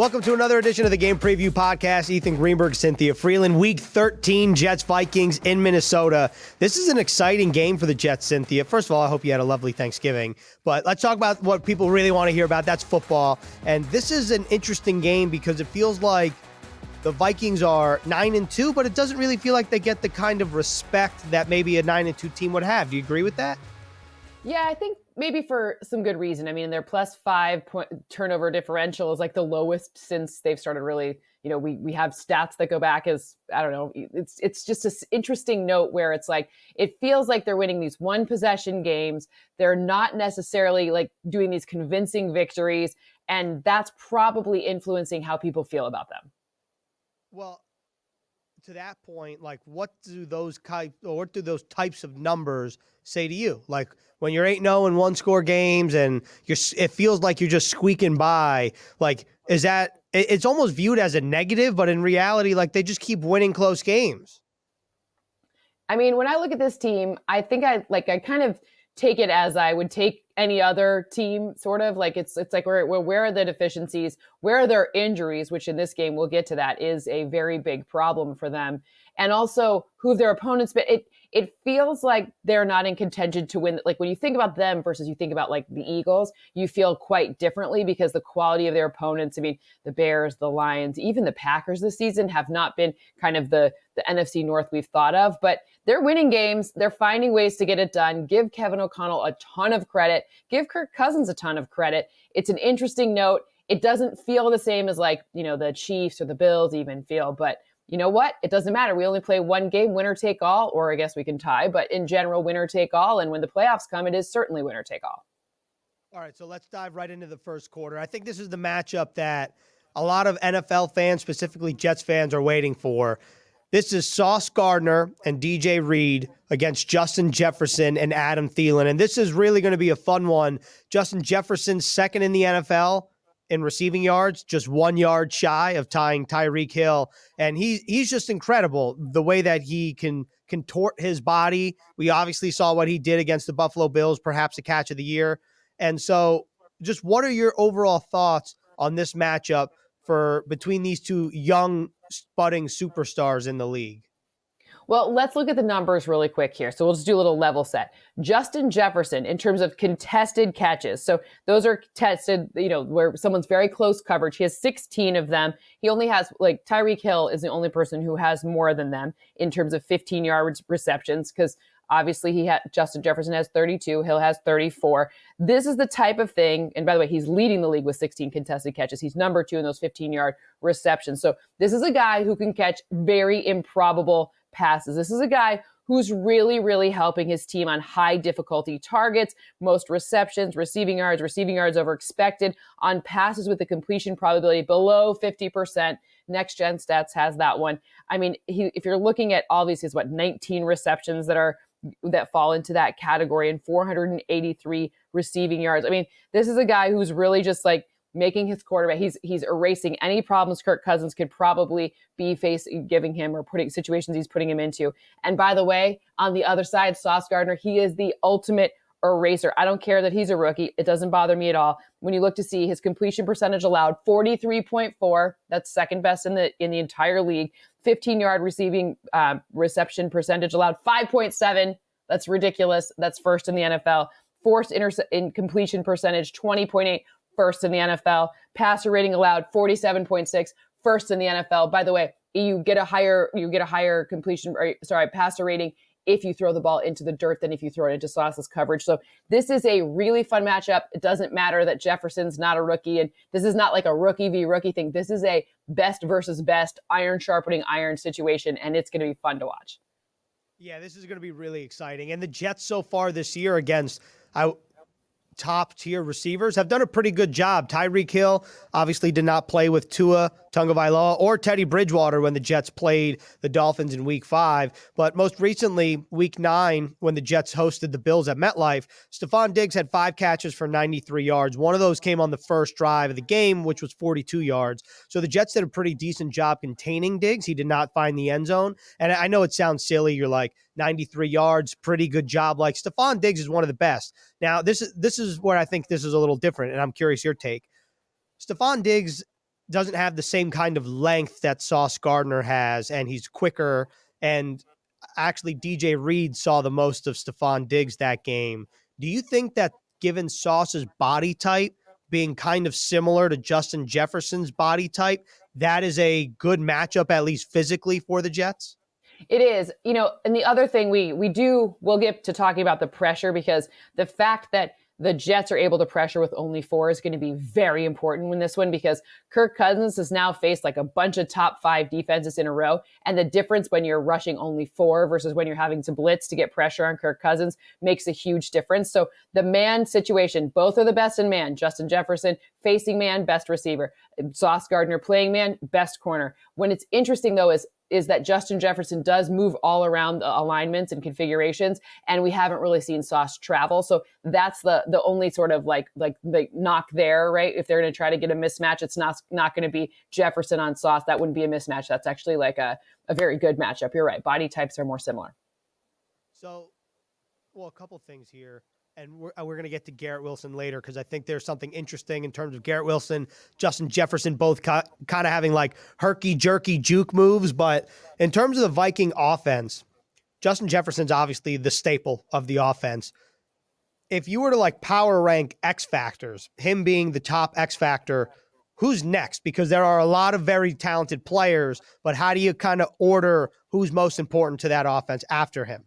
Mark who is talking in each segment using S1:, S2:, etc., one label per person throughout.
S1: Welcome to another edition of the Game Preview Podcast. Ethan Greenberg, Cynthia Frelund. Week 13, Jets-Vikings in Minnesota. This is an exciting game for the Jets, Cynthia. First of all, I hope you had a lovely Thanksgiving. But let's talk about what people really want to hear about. That's football. And this is an interesting game because it feels like the Vikings are 9-2, but it doesn't really feel like they get the kind of respect that maybe a 9-2 team would have. Do you agree with that?
S2: Yeah, I think maybe for some good reason. I mean, their +5 point turnover differential is like the lowest since they've started really, we have stats that go back as, I don't know, it's just an interesting note where it's like, it feels like they're winning these one possession games. They're not necessarily like doing these convincing victories. And that's probably influencing how people feel about them.
S1: Well, to that point, like what do those types of numbers say to you? Like when you're 8-0 in one-score games and it feels like you're just squeaking by, like is that it's almost viewed as a negative, but in reality, like they just keep winning close games.
S2: I mean, when I look at this team, I think I kind of take it as I would take any other team, sort of like it's like where are the deficiencies, where are their injuries, which in this game we'll get to, that is a very big problem for them, and also who their opponents. But it feels like they're not in contention to win. Like when you think about them versus you think about like the Eagles, you feel quite differently because the quality of their opponents. I mean, the Bears, the Lions, even the Packers this season have not been kind of the NFC North we've thought of, but they're winning games. They're finding ways to get it done. Give Kevin O'Connell a ton of credit. Give Kirk Cousins a ton of credit. It's an interesting note. It doesn't feel the same as like, the Chiefs or the Bills even feel, but you know what? It doesn't matter. We only play one game, winner take all, or I guess we can tie, but in general, winner take all. And when the playoffs come, it is certainly winner take all.
S1: All right, so let's dive right into the first quarter. I think this is the matchup that a lot of NFL fans, specifically Jets fans, are waiting for. This is Sauce Gardner and DJ Reed against Justin Jefferson and Adam Thielen. And this is really going to be a fun one. Justin Jefferson's second in the NFL in receiving yards, just 1 yard shy of tying Tyreek Hill. And he's just incredible, the way that he can contort his body. We obviously saw what he did against the Buffalo Bills, perhaps a catch of the year. And so just what are your overall thoughts on this matchup between these two young budding superstars in the league?
S2: Well, let's look at the numbers really quick here. So we'll just do a little level set. Justin Jefferson, in terms of contested catches, so those are tested, where someone's very close coverage. He has 16 of them. He only has, like, Tyreek Hill is the only person who has more than them in terms of 15-yard receptions, because obviously Justin Jefferson has 32, Hill has 34. This is the type of thing, and by the way, he's leading the league with 16 contested catches. He's number 2 in those 15-yard receptions. So this is a guy who can catch very improbable passes. This is a guy who's really, really helping his team on high difficulty targets, most receptions, receiving yards over expected, on passes with a completion probability below 50%. Next Gen Stats has that one. I mean, if you're looking at all these, he has 19 receptions that fall into that category and 483 receiving yards. I mean, this is a guy who's really just like making his quarterback. He's erasing any problems Kirk Cousins could probably be giving him, or putting situations he's putting him into. And by the way, on the other side, Sauce Gardner, he is the ultimate eraser. I don't care that he's a rookie. It doesn't bother me at all. When you look to see his completion percentage allowed, 43.4, that's second best in the entire league. 15-yard receiving reception percentage allowed, 5.7. That's ridiculous. That's first in the NFL. Forced completion percentage, 20.8. First in the NFL. Passer rating allowed, 47.6, first in the NFL. By the way, you get a higher passer rating if you throw the ball into the dirt than if you throw it into Sauce's coverage. So this is a really fun matchup. It doesn't matter that Jefferson's not a rookie, and this is not like a rookie v. rookie thing. This is a best versus best, iron sharpening iron situation, and it's going to be fun to watch.
S1: Yeah, this is going to be really exciting. And the Jets so far this year against top-tier receivers have done a pretty good job. Tyreek Hill obviously did not play with Tua Tagovailoa or Teddy Bridgewater when the Jets played the Dolphins in Week 5. But most recently, Week 9, when the Jets hosted the Bills at MetLife, Stephon Diggs had 5 catches for 93 yards. One of those came on the first drive of the game, which was 42 yards. So the Jets did a pretty decent job containing Diggs. He did not find the end zone. And I know it sounds silly. You're like, 93 yards, pretty good job. Like, Stephon Diggs is one of the best. Now, this is where I think this is a little different, and I'm curious your take. Stephon Diggs doesn't have the same kind of length that Sauce Gardner has, and he's quicker. And actually, DJ Reed saw the most of Stephon Diggs that game. Do you think that given Sauce's body type being kind of similar to Justin Jefferson's body type, that is a good matchup, at least physically, for the Jets?
S2: It is, and the other thing we'll get to talking about the pressure, because the fact that the Jets are able to pressure with only 4 is going to be very important in this one, because Kirk Cousins has now faced like a bunch of top 5 defenses in a row. And the difference when you're rushing only 4 versus when you're having to blitz to get pressure on Kirk Cousins makes a huge difference. So the man situation, both are the best in man. Justin Jefferson facing man, best receiver. Sauce Gardner playing man, best corner. When it's interesting though is that Justin Jefferson does move all around the alignments and configurations, and we haven't really seen Sauce travel. So that's the only sort of like knock there, right? If they're going to try to get a mismatch, it's not going to be Jefferson on Sauce. That wouldn't be a mismatch. That's actually like a very good matchup. You're right. Body types are more similar.
S1: So, well, a couple things here. And we're going to get to Garrett Wilson later, because I think there's something interesting in terms of Garrett Wilson, Justin Jefferson, both kind of having like herky-jerky juke moves. But in terms of the Viking offense, Justin Jefferson's obviously the staple of the offense. If you were to like power rank X factors, him being the top X factor, who's next? Because there are a lot of very talented players, but how do you kind of order who's most important to that offense after him?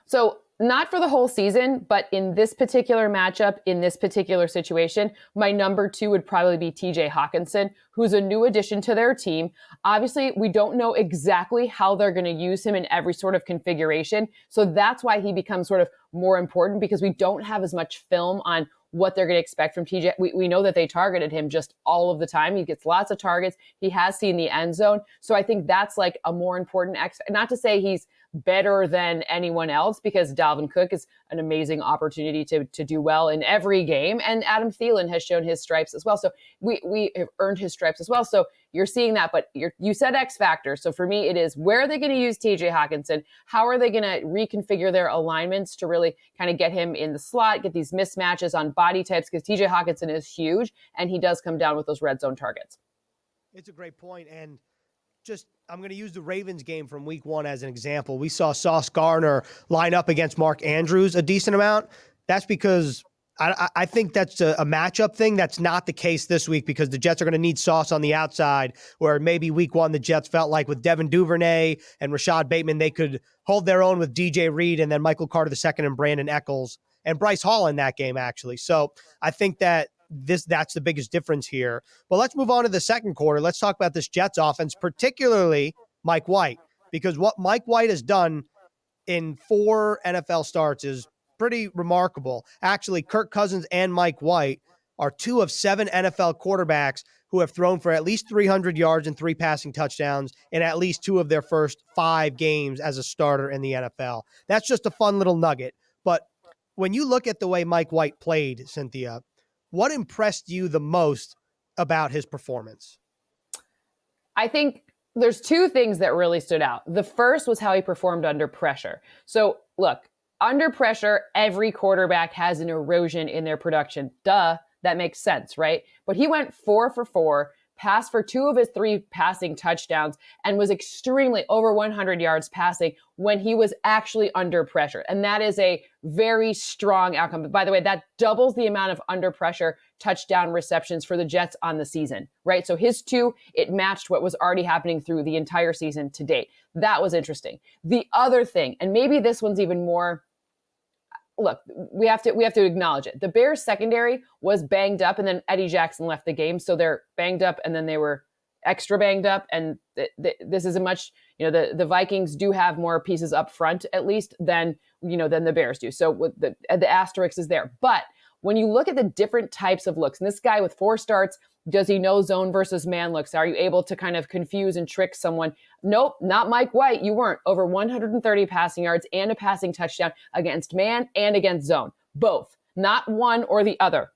S2: So not for the whole season, but in this particular matchup, in this particular situation, my number 2 would probably be TJ Hockenson, who's a new addition to their team. Obviously, we don't know exactly how they're going to use him in every sort of configuration. So that's why he becomes sort of more important, because we don't have as much film on what they're going to expect from TJ. We know that they targeted him just all of the time. He gets lots of targets. He has seen the end zone. So I think that's like a more important not to say he's better than anyone else, because Dalvin Cook is an amazing opportunity to do well in every game. And Adam Thielen has shown his stripes as well. So we have earned his stripes as well. So you're seeing that, but you said X factor. So for me, it is, where are they going to use TJ Hockenson? How are they going to reconfigure their alignments to really kind of get him in the slot, get these mismatches on body types? Because TJ Hockenson is huge, and he does come down with those red zone targets.
S1: It's a great point. And I'm going to use the Ravens game from week 1 as an example. We saw Sauce Gardner line up against Mark Andrews a decent amount. That's because I think that's a matchup thing. That's not the case this week, because the Jets are going to need Sauce on the outside, where maybe week 1 the Jets felt like with Devin Duvernay and Rashad Bateman, they could hold their own with DJ Reed and then Michael Carter II and Brandon Echols and Bryce Hall in that game, actually. So I think that's the biggest difference here. But let's move on to the second quarter. Let's talk about this Jets offense, particularly Mike White, because what Mike White has done in 4 NFL starts is pretty remarkable. Actually, Kirk Cousins and Mike White are 2 of 7 NFL quarterbacks who have thrown for at least 300 yards and 3 passing touchdowns in at least 2 of their first 5 games as a starter in the NFL. That's just a fun little nugget. But when you look at the way Mike White played, Cynthia, what impressed you the most about his performance?
S2: I think there's 2 things that really stood out. The first was how he performed under pressure. So look, under pressure, every quarterback has an erosion in their production. Duh, that makes sense, right? But he went 4 for 4, passed for 2 of his 3 passing touchdowns, and was extremely over 100 yards passing when he was actually under pressure. And that is a very strong outcome. But by the way, that doubles the amount of under pressure touchdown receptions for the Jets on the season, right? So his 2, it matched what was already happening through the entire season to date. That was interesting. The other thing, and maybe this one's even more, look, we have to acknowledge it. The Bears secondary was banged up, and then Eddie Jackson left the game. So they're banged up, and then they were extra banged up. And this is a much, the Vikings do have more pieces up front, at least, than the Bears do. So with the asterisk is there. But when you look at the different types of looks, and this guy with 4 starts, does he know zone versus man looks? Are you able to kind of confuse and trick someone? Nope, not Mike White. You weren't. Over 130 passing yards and a passing touchdown against man and against zone. Both. Not one or the other.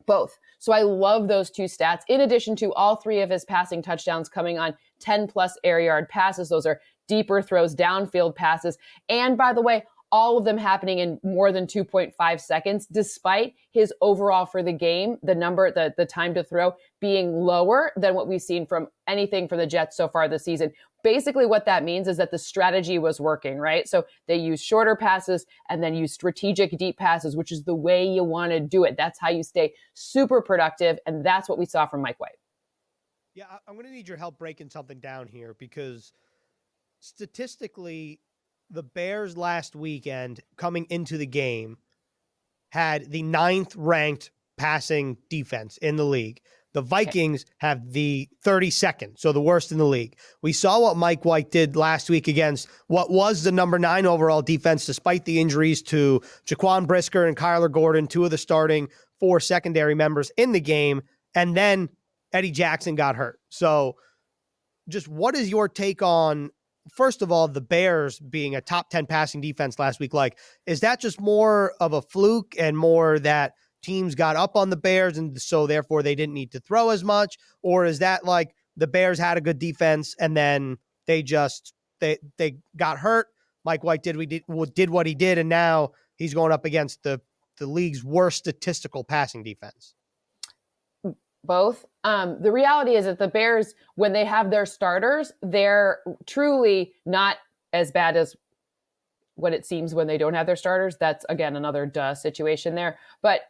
S2: Both. So I love those 2 stats, in addition to all 3 of his passing touchdowns coming on 10-plus air yard passes. Those are deeper throws, downfield passes. And by the way, all of them happening in more than 2.5 seconds, despite his overall for the game, the time to throw being lower than what we've seen from anything from the Jets so far this season. Basically, what that means is that the strategy was working, right? So they use shorter passes and then use strategic deep passes, which is the way you want to do it. That's how you stay super productive. And that's what we saw from Mike White.
S1: Yeah, I'm going to need your help breaking something down here because statistically, the Bears last weekend coming into the game had the 9th ranked passing defense in the league. The Vikings have the 32nd, so the worst in the league. We saw what Mike White did last week against what was the number 9 overall defense, despite the injuries to Jaquan Brisker and Kyler Gordon, 2 of the starting 4 secondary members in the game. And then Eddie Jackson got hurt. So just what is your take on, first of all, the Bears being a top 10 passing defense last week? Like, is that just more of a fluke and more that teams got up on the Bears and so therefore they didn't need to throw as much? Or is that like the Bears had a good defense and then they got hurt? Mike White did what he did, and now he's going up against the league's worst statistical passing defense.
S2: Both. The reality is that the Bears, when they have their starters, they're truly not as bad as what it seems when they don't have their starters. That's, again, another situation there. But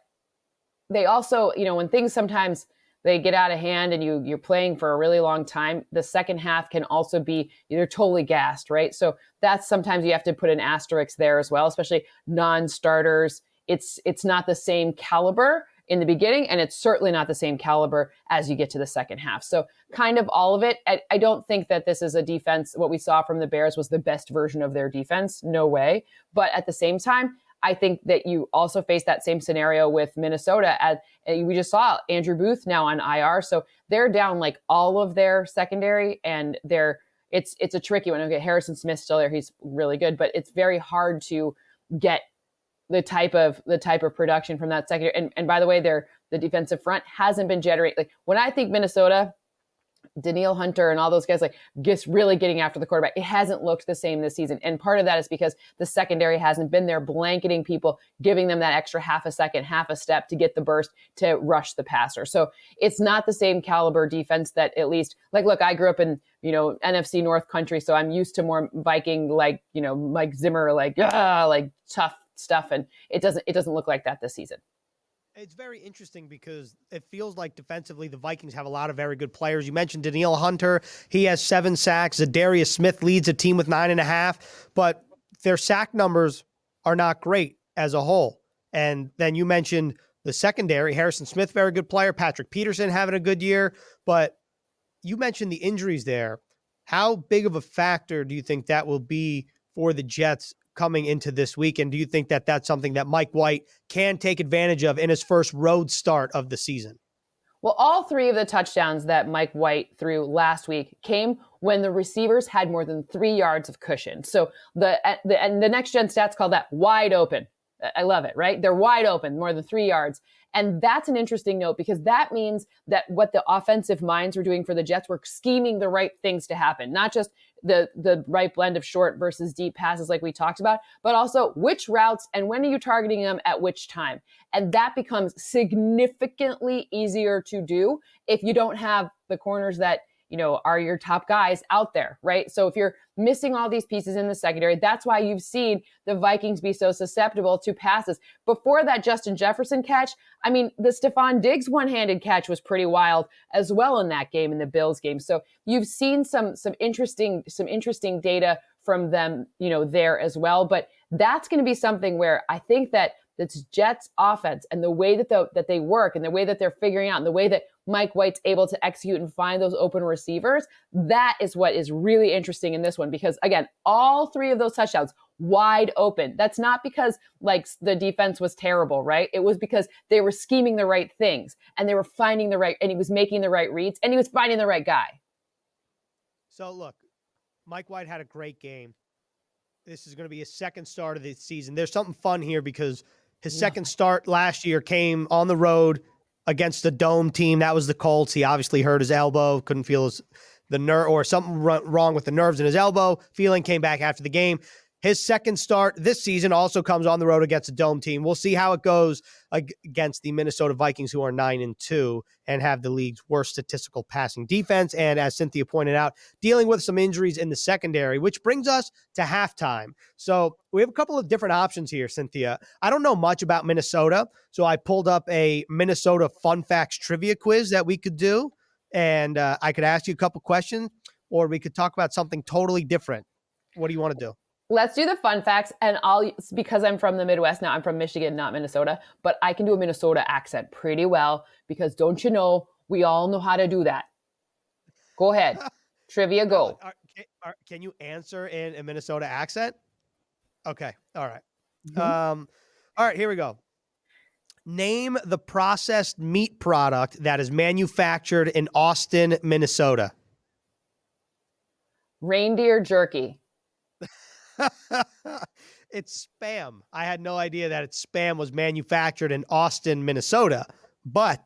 S2: they also, when things sometimes they get out of hand and you're playing for a really long time, the second half can also be either totally gassed, right? So that's sometimes you have to put an asterisk there as well, especially non-starters. It's not the same caliber in the beginning, and it's certainly not the same caliber as you get to the second half. So kind of all of it. I don't think that this is a defense. What we saw from the Bears was the best version of their defense. No way. But at the same time, I think that you also face that same scenario with Minnesota. We just saw Andrew Booth now on IR. So they're down like all of their secondary, and it's a tricky one. Okay, Harrison Smith's still there. He's really good, but it's very hard to get the type of production from that secondary. And by the way, the defensive front hasn't been generating. Like when I think Minnesota, Danielle Hunter and all those guys, like just really getting after the quarterback, it hasn't looked the same this season. And part of that is because the secondary hasn't been there blanketing people, giving them that extra half a second, half a step to get the burst to rush the passer. So it's not the same caliber defense that, at least, like, look, I grew up in, NFC North country, so I'm used to more Viking, like, Mike Zimmer, like tough stuff. And it doesn't look like that this season.
S1: It's very interesting because it feels like defensively the Vikings have a lot of very good players. You mentioned Danielle Hunter. He has 7 sacks. Zadarius Smith leads a team with 9.5, but their sack numbers are not great as a whole. And then you mentioned the secondary. Harrison Smith, very good player. Patrick Peterson having a good year. But you mentioned the injuries there. How big of a factor do you think that will be for the Jets coming into this week? And do you think that that's something that Mike White can take advantage of in his first road start of the season?
S2: Well, all 3 of the touchdowns that Mike White threw last week came when the receivers had more than 3 yards of cushion. So the next gen stats call that wide open. I love it, right? They're wide open, more than 3 yards. And that's an interesting note because that means that what the offensive minds were doing for the Jets were scheming the right things to happen, not just the right blend of short versus deep passes like we talked about, but also which routes and when are you targeting them at which time. And that becomes significantly easier to do if you don't have the corners that are your top guys out there, right? So if you're missing all these pieces in the secondary, that's why you've seen the Vikings be so susceptible to passes. Before that Justin Jefferson catch, the Stephon Diggs one-handed catch was pretty wild as well in that game, in the Bills game. So you've seen some interesting data from them, there as well. But that's going to be something where I think that it's Jets offense and the way that they work and the way that they're figuring out and the way that Mike White's able to execute and find those open receivers. That is what is really interesting in this one, because again, all 3 of those touchdowns wide open. That's not because like the defense was terrible, right? It was because they were scheming the right things and they were finding and he was making the right reads and he was finding the right guy.
S1: So look, Mike White had a great game. This is going to be his second start of the season. There's something fun here because his second start last year came on the road against the dome team. That was the Colts. He obviously hurt his elbow, couldn't feel the nerve or something wrong with the nerves in his elbow. Feeling came back after the game. His second start this season also comes on the road against a dome team. We'll see how it goes against the Minnesota Vikings, who are 9-2 and have the league's worst statistical passing defense. And as Cynthia pointed out, dealing with some injuries in the secondary, which brings us to halftime. So we have a couple of different options here, Cynthia. I don't know much about Minnesota, so I pulled up a Minnesota fun facts trivia quiz that we could do. And I could ask you a couple questions, or we could talk about something totally different. What do you want to do?
S2: Let's do the fun facts, and because I'm from the Midwest now, I'm from Michigan, not Minnesota, but I can do a Minnesota accent pretty well because don't you know, we all know how to do that. Go ahead. Trivia, go.
S1: Can you answer in a Minnesota accent? Okay. All right.
S2: Mm-hmm.
S1: All right, here we go. Name the processed meat product that is manufactured in Austin, Minnesota.
S2: Reindeer jerky.
S1: It's Spam. I had no idea that Spam was manufactured in Austin, Minnesota. But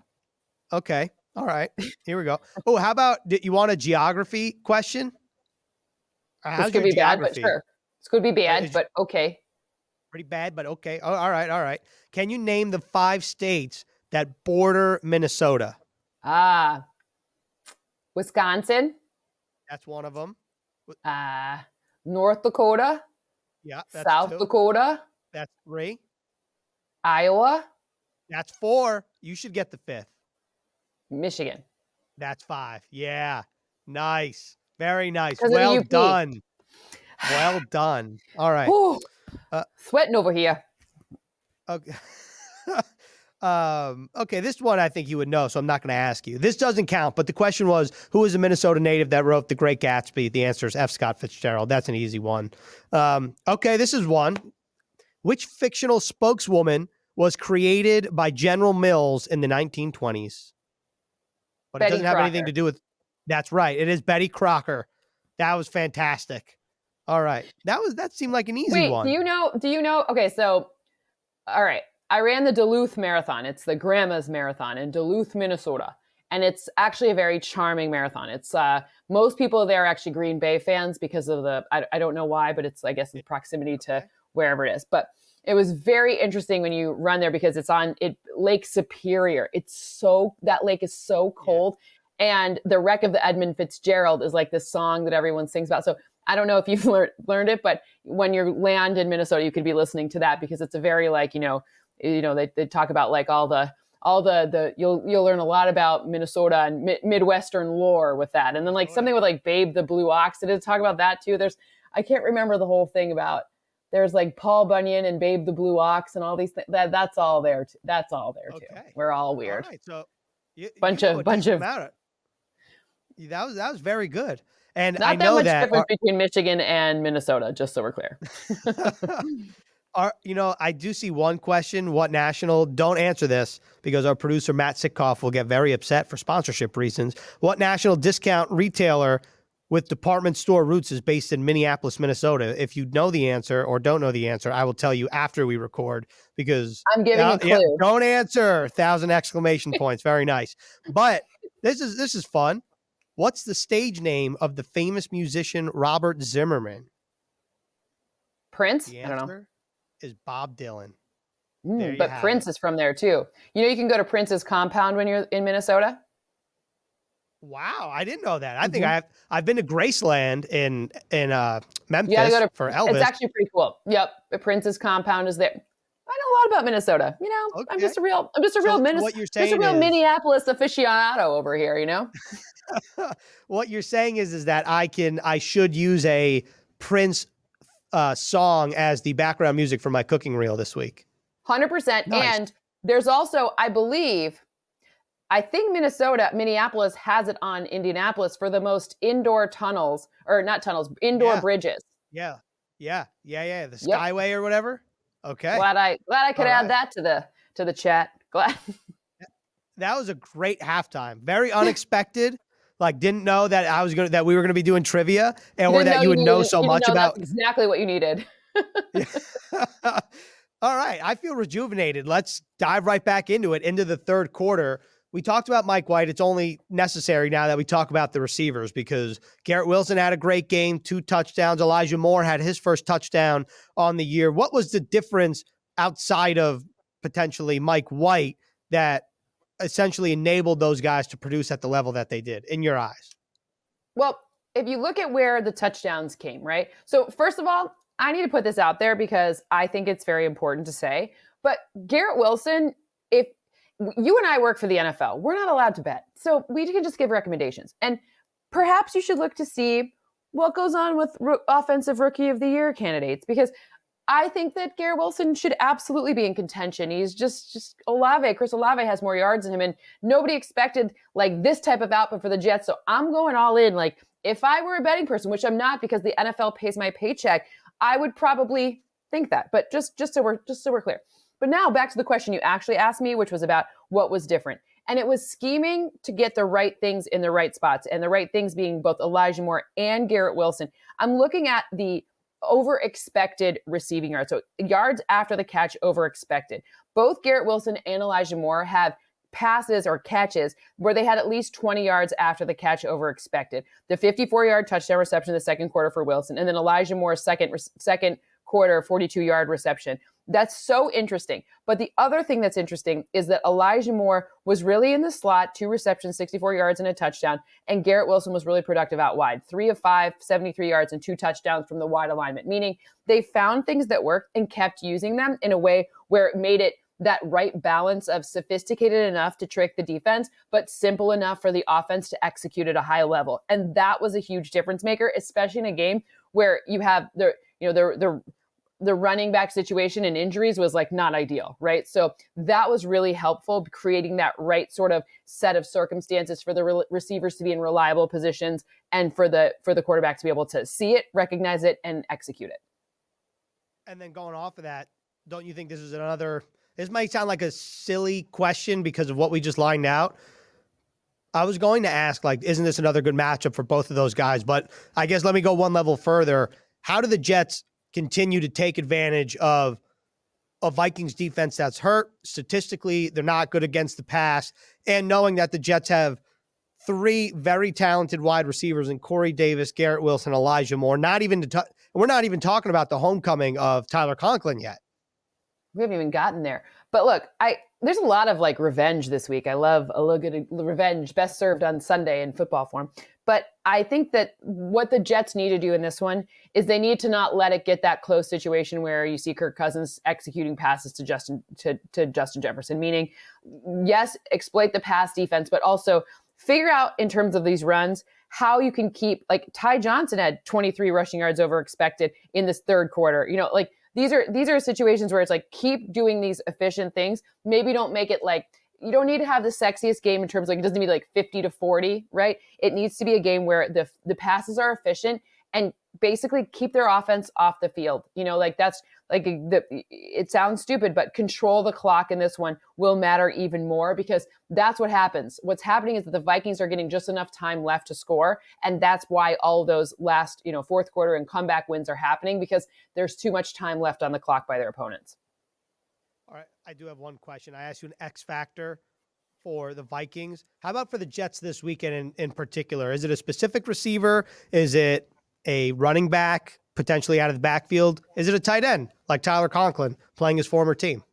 S1: okay, all right, here we go. Oh, how about you want a geography question?
S2: This could be bad, but sure. This could be bad, but okay.
S1: Pretty bad, but okay. Oh, all right, all right. Can you name the 5 states that border Minnesota?
S2: Wisconsin.
S1: That's one of them.
S2: North Dakota.
S1: Yeah. That's
S2: South
S1: 2.
S2: Dakota.
S1: That's 3.
S2: Iowa.
S1: That's 4. You should get the 5th.
S2: Michigan.
S1: That's 5. Yeah. Nice. Very nice. Well done. Well done. All right.
S2: Sweating over here.
S1: Okay. Okay, this one I think you would know, so I'm not going to ask you. This doesn't count, but the question was, who is a Minnesota native that wrote The Great Gatsby? The answer is F. Scott Fitzgerald. That's an easy one. Okay, this is one. Which fictional spokeswoman was created by General Mills in the 1920s? But Betty it doesn't have
S2: Crocker.
S1: Anything to do with... That's right. It is Betty Crocker. That was fantastic. All right. That seemed like an easy one.
S2: Do you know? Okay, so, all right. I ran the Duluth Marathon. It's the Grandma's Marathon in Duluth, Minnesota. And it's actually a very charming marathon. It's most people there are actually Green Bay fans because of I don't know why, but it's, I guess, the proximity to wherever it is. But it was very interesting when you run there because it's on Lake Superior. That lake is so cold. Yeah. And the wreck of the Edmund Fitzgerald is like this song that everyone sings about. So I don't know if you've learned it, but when you land in Minnesota, you could be listening to that because it's a very they talk about like all the you'll learn a lot about Minnesota and Midwestern lore with that. And then like something with like Babe the Blue Ox, did it talk about that too? I can't remember the whole thing about, there's like Paul Bunyan and Babe the Blue Ox and all these things. That's all there. That's all there too. We're all weird.
S1: All right, so
S2: bunch of
S1: that was very good. And
S2: not
S1: I know
S2: that much difference between Michigan and Minnesota, just so we're clear.
S1: I do see one question. What national? Don't answer this because our producer, Matt Sitkoff, will get very upset for sponsorship reasons. What national discount retailer with department store roots is based in Minneapolis, Minnesota? If you know the answer or don't know the answer, I will tell you after we record because
S2: I'm giving a clue. Yeah,
S1: don't answer. 1,000 exclamation points. Very nice. But this is fun. What's the stage name of the famous musician Robert Zimmerman?
S2: Prince?
S1: The
S2: I don't know.
S1: Is Bob Dylan.
S2: But Prince is from there too. You can go to Prince's compound when you're in Minnesota.
S1: Wow, I didn't know that. I think I've been to Graceland in Memphis
S2: you gotta go to,
S1: for Elvis.
S2: It's actually pretty cool. Yep, Prince's compound is there. I know a lot about Minnesota. Okay. I'm just a real Minneapolis aficionado over here.
S1: What you're saying is that I should use a Prince song as the background music for my cooking reel this week.
S2: 100%.
S1: Nice.
S2: And there's also, I think Minneapolis has it on Indianapolis for the most indoor bridges.
S1: Yeah. The Skyway or whatever. Okay.
S2: Glad I could add that to the chat. Glad.
S1: That was a great halftime. Very unexpected. Like, didn't know that that we were going to be doing trivia, or that you would know so much about.
S2: That's exactly what you needed.
S1: All right, I feel rejuvenated. Let's dive right back into the third quarter. we talked about Mike White. It's only necessary now that we talk about the receivers because Garrett Wilson had a great game, 2 touchdowns. Elijah Moore had his first touchdown on the year. What was the difference outside of potentially Mike White that essentially enabled those guys to produce at the level that they did in your eyes?
S2: Well, if you look at where the touchdowns came, right? So first of all, I need to put this out there because I think it's very important to say, but Garrett Wilson, if you and I work for the NFL, we're not allowed to bet. So we can just give recommendations. And perhaps you should look to see what goes on with offensive rookie of the year candidates, because I think that Garrett Wilson should absolutely be in contention. He's just Olave. Chris Olave has more yards than him, and nobody expected like this type of output for the Jets. So I'm going all in. Like if I were a betting person, which I'm not because the NFL pays my paycheck, I would probably think that. But just so we're clear. But now back to the question you actually asked me, which was about what was different. And it was scheming to get the right things in the right spots, and the right things being both Elijah Moore and Garrett Wilson. I'm looking at the over expected receiving yards. So yards after the catch over expected. Both Garrett Wilson and Elijah Moore have passes or catches where they had at least 20 yards after the catch over expected. The 54-yard touchdown reception in the second quarter for Wilson, and then Elijah Moore's second quarter 42-yard reception. That's so interesting. But the other thing that's interesting is that Elijah Moore was really in the slot, 2 receptions, 64 yards and a touchdown. And Garrett Wilson was really productive out wide, 3 of 5, 73 yards and 2 touchdowns from the wide alignment, meaning they found things that worked and kept using them in a way where it made it that right balance of sophisticated enough to trick the defense, but simple enough for the offense to execute at a high level. And that was a huge difference maker, especially in a game where you have the running back situation and injuries was like not ideal, right? So that was really helpful, creating that right sort of set of circumstances for the receivers to be in reliable positions and for the quarterback to be able to see it, recognize it, and execute it.
S1: And then going off of that, don't you think this is this might sound like a silly question because of what we just lined out. I was going to ask, like, isn't this another good matchup for both of those guys? But I guess let me go one level further. How do the Jets continue to take advantage of a Vikings defense that's hurt? Statistically, they're not good against the pass. And knowing that the Jets have 3 very talented wide receivers in Corey Davis, Garrett Wilson, Elijah Moore. We're not even talking about the homecoming of Tyler Conklin yet.
S2: We haven't even gotten there. But look, there's a lot of like revenge this week. I love a little bit of revenge, best served on Sunday in football form. But I think that what the Jets need to do in this one is they need to not let it get that close situation where you see Kirk Cousins executing passes to Justin Jefferson, meaning, yes, exploit the pass defense, but also figure out in terms of these runs how you can keep, like Ty Johnson had 23 rushing yards over expected in this third quarter. You know, like these are situations where it's like, keep doing these efficient things. Maybe don't make it like, you don't need to have the sexiest game in terms of like, it doesn't need to be like 50-40, right? It needs to be a game where the passes are efficient and basically keep their offense off the field. You know, like that's like it sounds stupid, but control the clock in this one will matter even more because that's what happens. What's happening is that the Vikings are getting just enough time left to score. And that's why all those last, fourth quarter and comeback wins are happening because there's too much time left on the clock by their opponents.
S1: All right. I do have one question. I asked you an X factor for the Vikings. How about for the Jets this weekend in particular? Is it a specific receiver? Is it a running back potentially out of the backfield? Is it a tight end like Tyler Conklin playing his former team?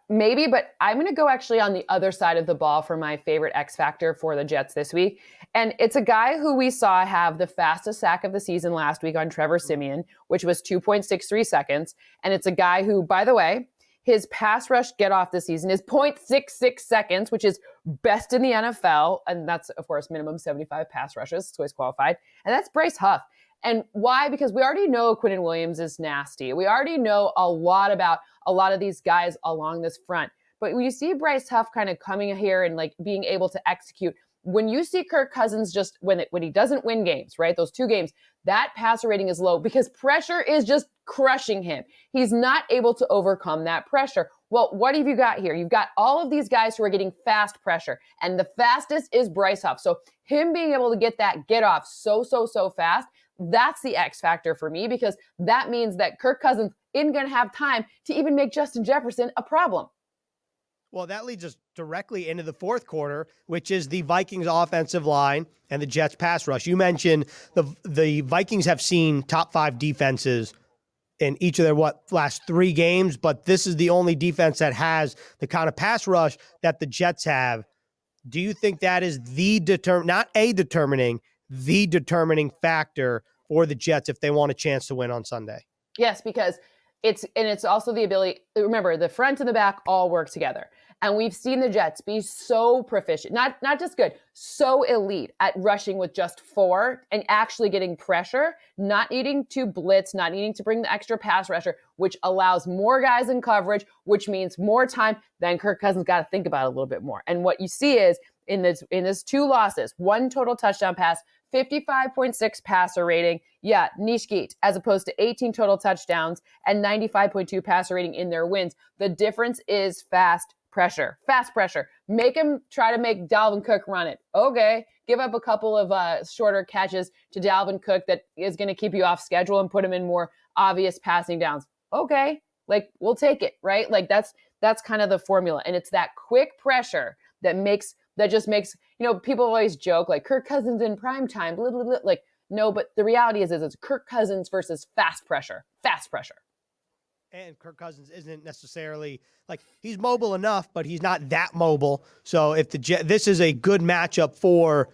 S2: Maybe, but I'm going to go actually on the other side of the ball for my favorite X factor for the Jets this week. And it's a guy who we saw have the fastest sack of the season last week on Trevor Siemian, which was 2.63 seconds. And it's a guy who, by the way, his pass rush get off this season is 0.66 seconds, which is best in the NFL. And that's, of course, minimum 75 pass rushes. So he's qualified. And that's Bryce Huff. And why? Because we already know Quinnen Williams is nasty. We already know a lot about a lot of these guys along this front. But when you see Bryce Huff kind of coming here and like being able to execute, when you see Kirk Cousins just when he doesn't win games, right? Those 2 games, that passer rating is low because pressure is just crushing him. He's not able to overcome that pressure. Well, what have you got here? You've got all of these guys who are getting fast pressure, and the fastest is Bryce Huff. So him being able to get that get off so fast, that's the X factor for me because that means that Kirk Cousins isn't going to have time to even make Justin Jefferson a problem.
S1: Well, that leads us directly into the fourth quarter, which is the Vikings offensive line and the Jets pass rush. You mentioned the Vikings have seen top 5 defenses in each of their last 3 games, but this is the only defense that has the kind of pass rush that the Jets have. Do you think that is the determining factor for the Jets if they want a chance to win on Sunday?
S2: Yes, because it's also the ability. Remember, the front and the back all work together. And we've seen the Jets be so proficient, not just good, so elite at rushing with just 4 and actually getting pressure, not needing to blitz, not needing to bring the extra pass rusher, which allows more guys in coverage, which means more time. Then Kirk Cousins got to think about it a little bit more. And what you see is in this 2 losses, 1 total touchdown pass, 55.6 passer rating. Yeah, niche geet, as opposed to 18 total touchdowns and 95.2 passer rating in their wins. The difference is fast pressure. Make him try to make Dalvin Cook run it. Okay. Give up a couple of shorter catches to Dalvin Cook that is going to keep you off schedule and put him in more obvious passing downs. Okay. Like, we'll take it, right? Like, that's kind of the formula. And it's that quick pressure that just makes, people always joke like Kirk Cousins in prime time, blah, blah, blah. Like, no, but the reality is it's Kirk Cousins versus fast pressure.
S1: And Kirk Cousins isn't necessarily like, he's mobile enough, but he's not that mobile. So if this is a good matchup for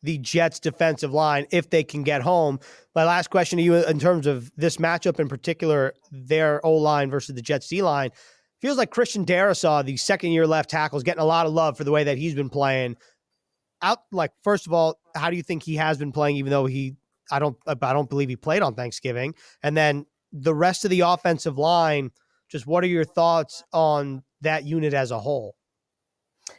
S1: the Jets defensive line, if they can get home. My last question to you in terms of this matchup in particular, their O-line versus the Jets D-line, feels like Christian Darrisaw, the second-year left tackle, is getting a lot of love for the way that he's been playing. First of all, how do you think he has been playing, even though I don't believe he played on Thanksgiving? And then the rest of the offensive line, just what are your thoughts on that unit as a whole?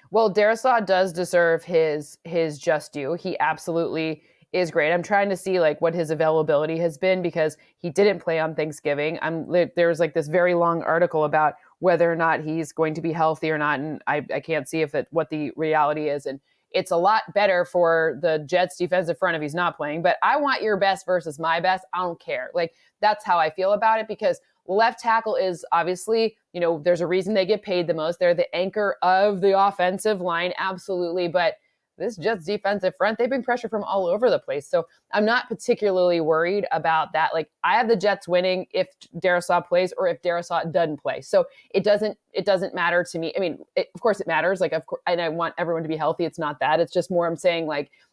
S2: Well, Darrisaw does deserve his just due. He absolutely is great. I'm trying to see what his availability has been because he didn't play on Thanksgiving. There's this very long article about whether or not he's going to be healthy or not, and I can't see what the reality is. And it's a lot better for the Jets defensive front if he's not playing. But I want your best versus my best. I don't care. That's how I feel about it because left tackle is obviously, there's a reason they get paid the most. They're the anchor of the offensive line, absolutely. But this Jets defensive front, they bring pressure from all over the place. So I'm not particularly worried about that. I have the Jets winning if Darrisaw plays or if Darrisaw doesn't play. So it doesn't matter to me. I mean, of course it matters. Of course, and I want everyone to be healthy. It's not that. It's just more I'm saying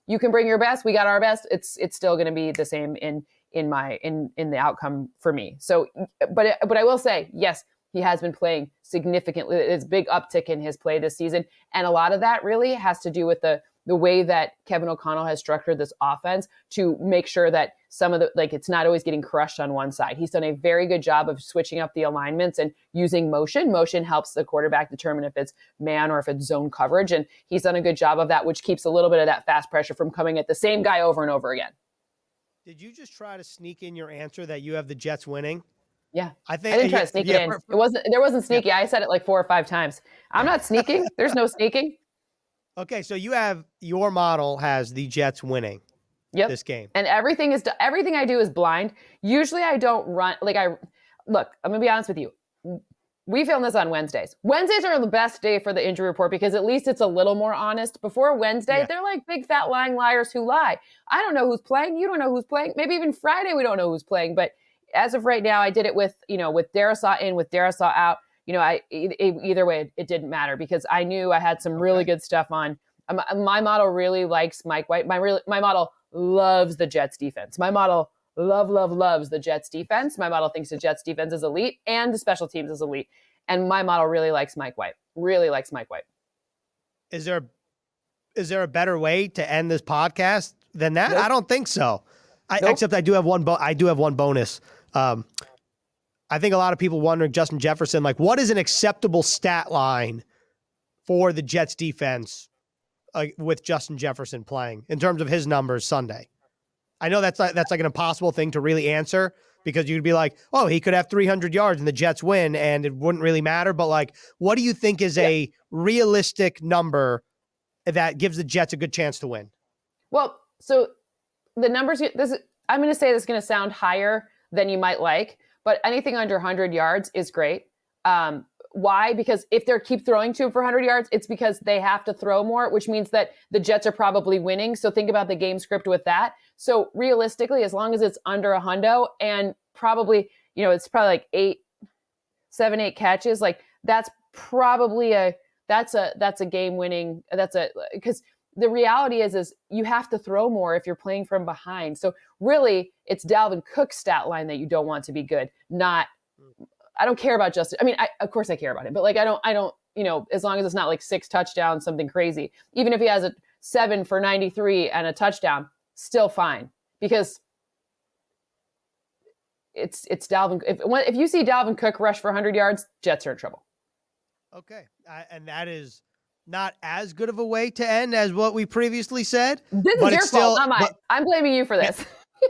S2: you can bring your best. We got our best. It's still going to be the same in the outcome for me. So, but I will say, yes, he has been playing significantly. It's a big uptick in his play this season. And a lot of that really has to do with the way that Kevin O'Connell has structured this offense to make sure that some of it's not always getting crushed on one side. He's done a very good job of switching up the alignments and using motion. Motion helps the quarterback determine if it's man or if it's zone coverage. And he's done a good job of that, which keeps a little bit of that fast pressure from coming at the same guy over and over again.
S1: Did you just try to sneak in your answer that you have the Jets winning?
S2: Yeah, I didn't try to sneak it in. There wasn't sneaky. Yeah. I said it 4 or 5 times. I'm not sneaking. There's no sneaking.
S1: Okay, so your model has the Jets winning this game.
S2: And everything I do is blind. Usually I don't run look, I'm gonna be honest with you. We film this on Wednesdays. Wednesdays are the best day for the injury report because at least it's a little more honest. Before Wednesday, they're like big fat lying liars who lie. I don't know who's playing. You don't know who's playing. Maybe even Friday we don't know who's playing. But as of right now, I did it with Darrisaw in, with Darrisaw out. Either way, it didn't matter because I knew I had some really good stuff on. My model really likes Mike White. My model loves the Jets defense. My model loves the Jets defense. My model thinks the Jets defense is elite and the special teams is elite. And my model really likes Mike White.
S1: Is there a better way to end this podcast than that? Nope. I don't think so. Except I do have one bonus. I think a lot of people wondering, Justin Jefferson, what is an acceptable stat line for the Jets defense with Justin Jefferson playing in terms of his numbers Sunday? I know that's an impossible thing to really answer because you'd be like, oh, he could have 300 yards and the Jets win and it wouldn't really matter. But what do you think is a realistic number that gives the Jets a good chance to win?
S2: Well, so the numbers, I'm going to say this is going to sound higher than you might like, but anything under 100 yards is great. Why? Because if they keep throwing to him for 100 yards, it's because they have to throw more, which means that the Jets are probably winning. So think about the game script with that. So realistically, as long as it's under a hundo and probably, it's probably like 7, 8 catches, like that's probably that's a game winning, because the reality is you have to throw more if you're playing from behind. So really it's Dalvin Cook's stat line that you don't want to be good, not, I don't care about Justin. I mean, of course I care about him, but like, I don't, as long as it's not like 6 touchdowns, something crazy, even if he has a 7 for 93 and a touchdown, still fine, because it's Dalvin. If you see Dalvin Cook rush for 100 yards, Jets are in trouble.
S1: Okay. And that is not as good of a way to end as what we previously said.
S2: This is your fault, not mine. I'm blaming you for this.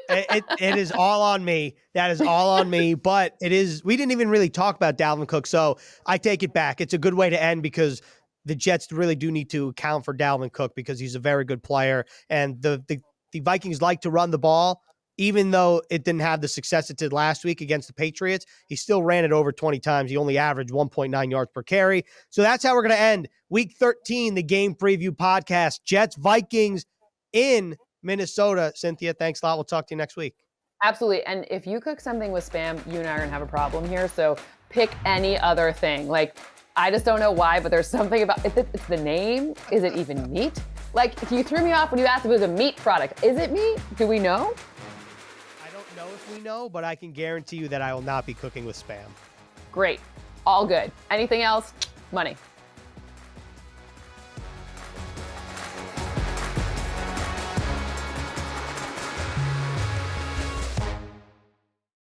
S1: It is all on me. That is all on me. But we didn't even really talk about Dalvin Cook. So I take it back. It's a good way to end because the Jets really do need to account for Dalvin Cook because he's a very good player. And the Vikings like to run the ball. Even though it didn't have the success it did last week against the Patriots, he still ran it over 20 times. He only averaged 1.9 yards per carry. So that's how we're going to end Week 13, the game preview podcast. Jets-Vikings in Minnesota. Cynthia, thanks a lot. We'll talk to you next week.
S2: Absolutely. And if you cook something with Spam, you and I are going to have a problem here. So pick any other thing. Like, I just don't know why, but there's something about it's the name. Is it even meat? Like, you threw me off when you asked if it was a meat product. Is it meat? Do we know?
S1: Know if we know, but I can guarantee you that I will not be cooking with Spam.
S2: Great. All good. Anything else? Money.